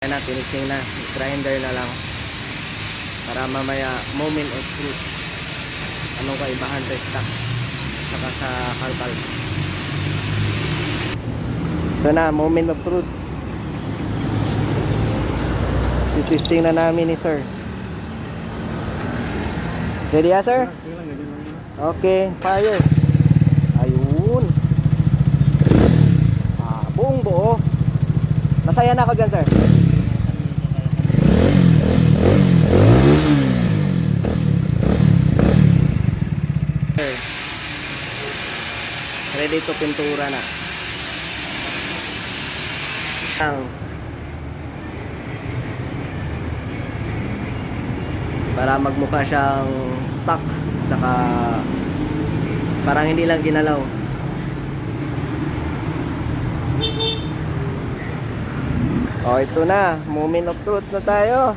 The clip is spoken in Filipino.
Ayan na, finishing na. Grinder na lang. Para mamaya, moment of truth. Anong kaibahan sa stock saka sa kalkal. Ito na, moment of truth. Testing na namin ni sir. Ready ya sir? Okay, fire. Ayun. Buong buo. Masaya na ako dyan sir. Ready to pintura na. Para magmukha siyang stock, tsaka parang hindi lang ginalaw. Oh, ito na, moment of truth na tayo.